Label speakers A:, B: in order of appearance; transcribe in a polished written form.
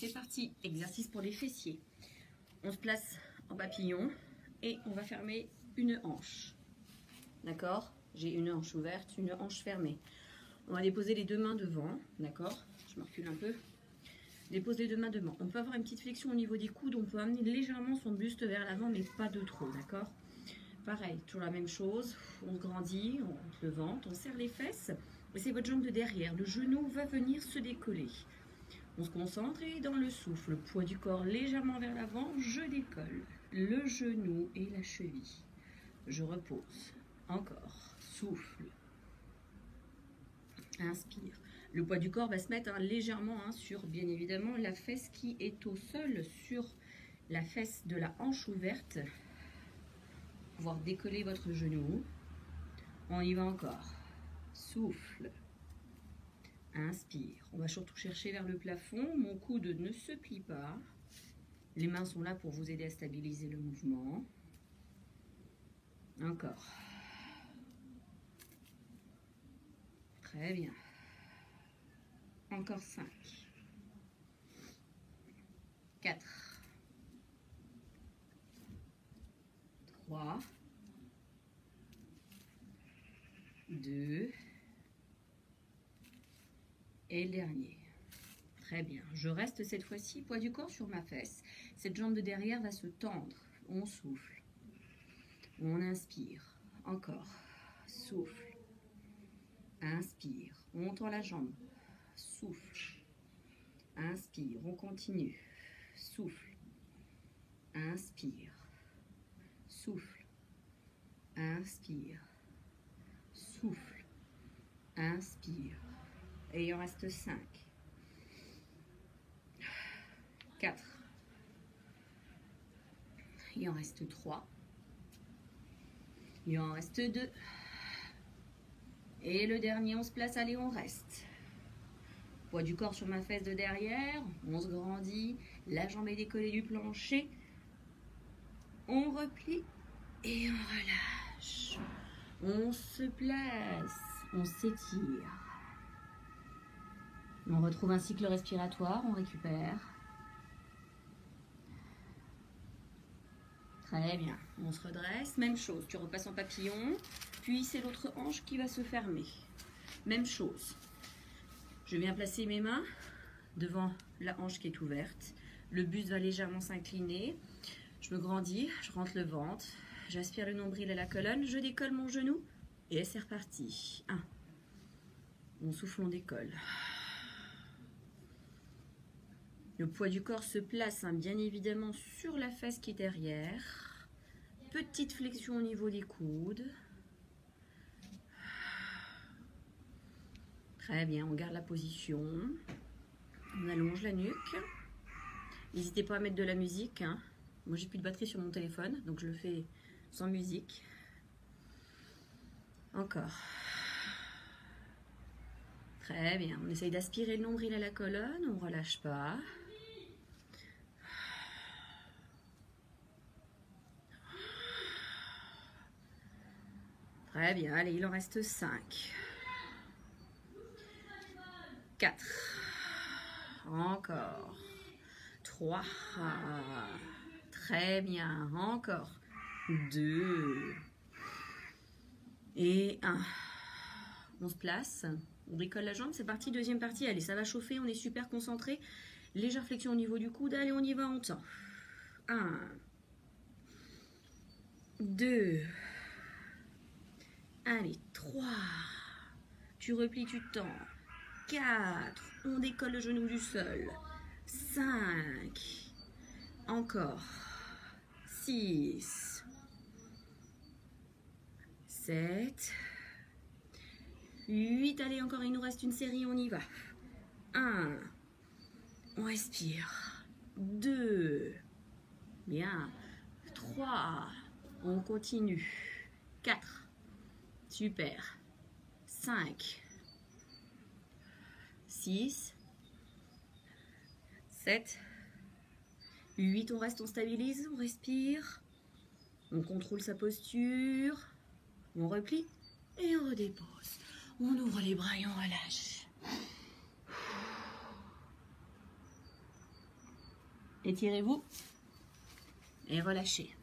A: C'est parti, exercice pour les fessiers. On se place en papillon et on va fermer une hanche. D'accord? J'ai une hanche ouverte, une hanche fermée. On va déposer les deux mains devant, d'accord? Je me recule un peu. Dépose les deux mains devant. On peut avoir une petite flexion au niveau des coudes, on peut amener légèrement son buste vers l'avant, mais pas de trop, d'accord? Pareil, toujours la même chose. On grandit, on monte le ventre, on serre les fesses. Et c'est votre jambe de derrière. Le genou va venir se décoller. On se concentre et dans le souffle, le poids du corps légèrement vers l'avant, je décolle le genou et la cheville. Je repose. Encore. Souffle. Inspire. Le poids du corps va se mettre légèrement sur, bien évidemment, la fesse qui est au sol, sur la fesse de la hanche ouverte. Pouvoir décoller votre genou. On y va encore. Souffle. Inspire. On va surtout chercher vers le plafond. Mon coude ne se plie pas. Les mains sont là pour vous aider à stabiliser le mouvement. Encore. Très bien. Encore 5. 4. 3. 2. Et le dernier. Très bien. Je reste cette fois-ci, poids du corps sur ma fesse. Cette jambe de derrière va se tendre. On souffle. On inspire. Encore. Souffle. Inspire. On tend la jambe. Souffle. Inspire. On continue. Souffle. Inspire. Souffle. Inspire. Souffle. Inspire. Et il en reste 5. 4. Il en reste 3. Il en reste 2. Et le dernier, on se place, allez, on reste. Poids du corps sur ma fesse de derrière. On se grandit. La jambe est décollée du plancher. On replie et on relâche. On se place. On s'étire. On retrouve un cycle respiratoire. On récupère. Très bien. On se redresse. Même chose. Tu repasses en papillon. Puis c'est l'autre hanche qui va se fermer. Même chose. Je viens placer mes mains devant la hanche qui est ouverte. Le buste va légèrement s'incliner. Je me grandis. Je rentre le ventre. J'aspire le nombril et la colonne. Je décolle mon genou. Et c'est reparti. 1. On souffle, on décolle. Le poids du corps se place bien évidemment sur la fesse qui est derrière. Petite flexion au niveau des coudes. Très bien, on garde la position. On allonge la nuque. N'hésitez pas à mettre de la musique. Moi, j'ai plus de batterie sur mon téléphone, donc je le fais sans musique. Encore. Très bien, on essaye d'aspirer le nombril à la colonne, on ne relâche pas. Très bien, allez, il en reste 5. 4. Encore. 3. Très bien, encore. 2. Et 1. On se place. On décolle la jambe, c'est parti, deuxième partie. Allez, ça va chauffer, on est super concentré. Légère flexion au niveau du coude. Allez, on y va, on tend. 1. 2. Allez, 3. Tu replies, tu tends. 4. On décolle le genou du sol. 5. Encore. 6. 7. 8. Allez, encore, il nous reste une série, on y va. 1. On respire. 2. Bien. 3. On continue. 4. Super. 5. 6. 7. 8. On reste, on stabilise, on respire. On contrôle sa posture. On replie et on redépose. On ouvre les bras et on relâche. Étirez-vous et relâchez.